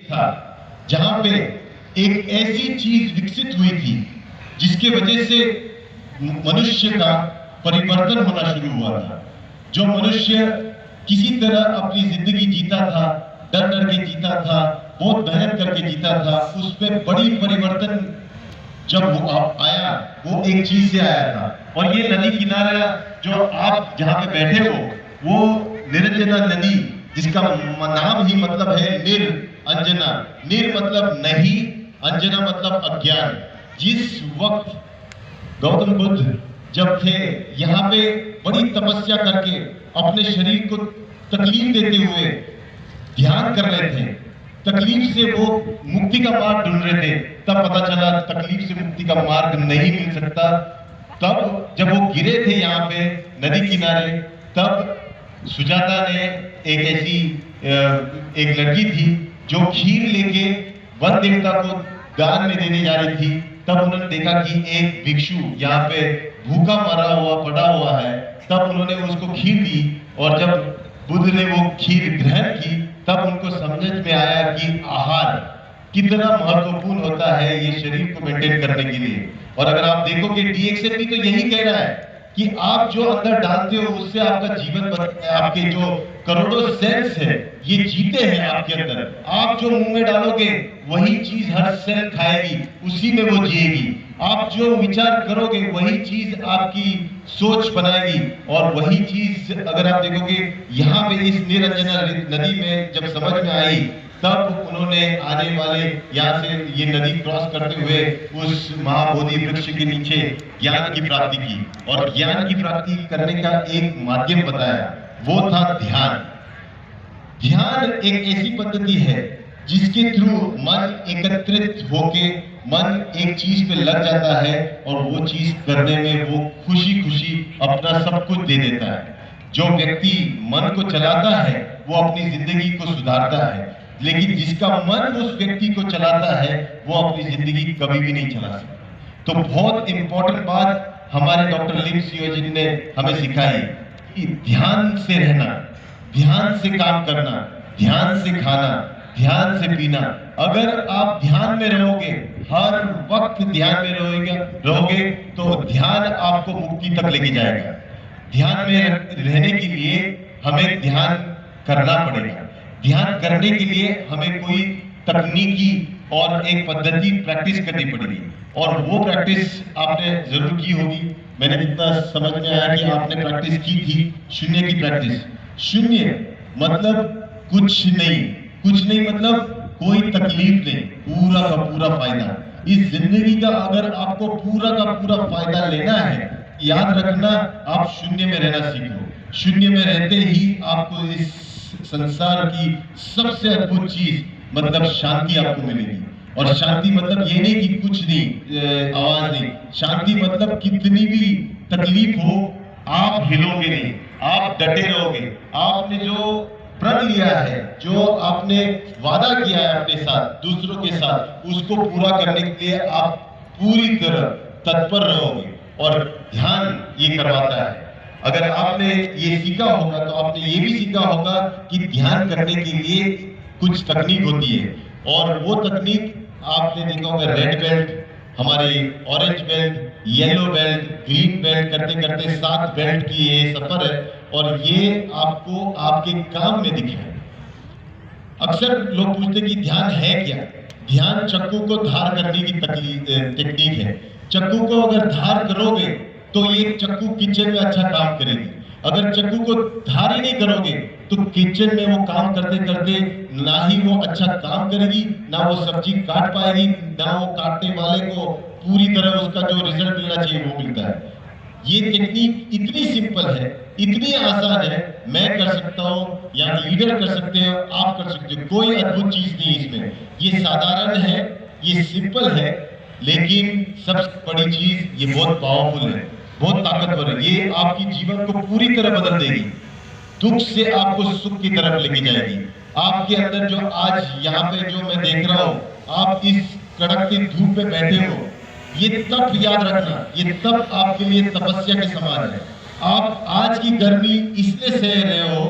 था जहां पे एक ऐसी चीज विकसित हुई थी जिसके वजह से मनुष्य का परिवर्तन होना शुरू हुआ था। जो मनुष्य किसी तरह अपनी जिंदगी जीता था, डर डर के जीता था, बहुत मेहनत करके जीता था, उसमें बड़ी परिवर्तन जब वो आया, वो एक चीज से आया था। और ये नदी किनारा जो आप जहां पे बैठे हो, वो निरंजना नदी, जिसका नाम ही मतलब है निर अंजना। निर मतलब नहीं, अंजना मतलब अज्ञान। जिस वक्त गौतम बुद्ध जब थे यहाँ पे बड़ी तपस्या करके अपने शरीर को तकलीफ देते हुए ध्यान कर रहे थे, तकलीफ से वो मुक्ति का मार्ग ढूंढ रहे थे, तब पता चला तकलीफ से मुक्ति का मार्ग नहीं मिल सकता। तब जब वो गिरे थे यहाँ पे नदी किनारे, तब सुजाता ने एक ऐसी एक लड़की थी जो खीर लेके वन देवता को दान में देने जा रही थी। तब उन्होंने देखा कि एक भिक्षु यहाँ पे भूखा मरा हुआ पड़ा हुआ है। तब उन्होंने उसको खीर दी, और जब बुद्ध ने वो खीर ग्रहण की, तब उनको समझ में आया कि आहार कितना महत्वपूर्ण होता है ये शरीर को मेंटेन करने के लिए। और अगर आप देखोगे DXM भी तो यही कह रहा है कि आप जो अंदर डालते हो उससे आपका जीवन आपके जो करोड़ों सेल्स है ये जीते हैं आपके अंदर। आप जो मुंह में डालोगे वही चीज हर सेल खाएगी, उसी में वो जिएगी। आप जो विचार करोगे वही चीज आपकी सोच बनाएगी, और वही चीज अगर आप देखोगे यहाँ पे इस निरंजना नदी में जब समझ में आई, तब उन्होंने आने वाले यहाँ से ये नदी क्रॉस करते हुए उस महाबोधि वृक्ष के नीचे ज्ञान की प्राप्ति की। और ज्ञान की प्राप्ति करने का एक माध्यम बताया, वो था ध्यान। ध्यान एक ऐसी पद्धति है जिसके थ्रू मन एकत्रित होके मन एक चीज पे लग जाता है, और वो चीज करने में वो खुशी खुशी अपना सब कुछ दे देता है। जो व्यक्ति मन को चलाता है वो अपनी जिंदगी को सुधारता है, लेकिन जिसका मन उस व्यक्ति को चलाता है वो अपनी जिंदगी कभी भी नहीं चला सकता। तो बहुत इंपॉर्टेंट बात हमारे डॉक्टर लिम सियो जी ने हमें सिखाई कि ध्यान से रहना, ध्यान से काम करना, ध्यान से खाना, ध्यान से पीना। अगर आप ध्यान में रहोगे, हर वक्त ध्यान में रहोगे तो ध्यान आपको मुक्ति तक लेके जाएगा। ध्यान में रहने के लिए हमें ध्यान करना पड़ेगा। ध्यान करने के लिए हमें कोई तकनीकी और एक पद्धति प्रैक्टिस करनी पड़ेगी, और वो प्रैक्टिस आपने जरूर की होगी। मैंने जितना समझ में आया कि आपने प्रैक्टिस की थी शून्य की प्रैक्टिस। शून्य मतलब कुछ नहीं, कुछ नहीं मतलब कोई तकलीफ नहीं, पूरा का पूरा फायदा। इस जिंदगी का अगर आपको पूरा का पूरा फायदा लेना है, याद रखना आप शून्य में रहना सीखो। शून्य में रहते ही आपको इस संसार की सबसे अद्भुत चीज मतलब शांति आपको मिलेगी। और शांति मतलब ये नहीं कि कुछ नहीं, आवाज नहीं। शांति मतलब कितनी भी तकलीफ हो आप हिलोगे नहीं, आप डटे रहोगे। आपने जो प्रण लिया है, जो आपने वादा किया है अपने साथ, दूसरों के साथ, उसको पूरा करने के लिए आप पूरी तरह तत्पर रहोगे। और ध्यान ये करवाता है। अगर आपने ये सीखा होगा तो आपने ये भी सीखा होगा कि ध्यान करने के लिए कुछ तकनीक होती है, और वो तकनीक आपने देखा होगा। रेड बेल्ट, हमारे orange belt, yellow belt, green belt करते करते 7 बेल्ट की ये सफर है, और ये आपको आपके काम में दिखे। अक्सर लोग पूछते कि ध्यान है क्या। ध्यान चक्कू को धार करने की टेक्निक है। चक्कू को अगर धार करोगे तो ये चक्कू किचन में अच्छा काम करेगी। अगर चक्कू को धार ही नहीं करोगे तो किचन में वो काम करते करते ना ही वो अच्छा काम करेगी, ना वो सब्जी काट पाएगी, ना वो काटने वाले को पूरी तरह उसका जो रिजल्ट मिलना चाहिए वो मिलता है। ये टेक्निक इतनी सिंपल है, इतनी आसान है, मैं कर सकता हूँ या लीडर कर सकते हैं, आप कर सकते हो। कोई अद्भुत चीज नहीं इसमें। ये साधारण है, ये सिंपल है, लेकिन सबसे बड़ी चीज ये बहुत पावरफुल है, बहुत ताकतवर है। ये आपकी जीवन को पूरी तरह बदल देगी। दुख से आपको सुख की तरफ लेके जाएगी। आपके अंदर जो आज यहाँ पे जो मैं देख रहा हूँ, आप इस कड़कती धूप में बैठे हो, ये तप याद रखना, ये तप आपके लिए तपस्या के समान है। आप आज की गर्मी इसलिए सह रहे हो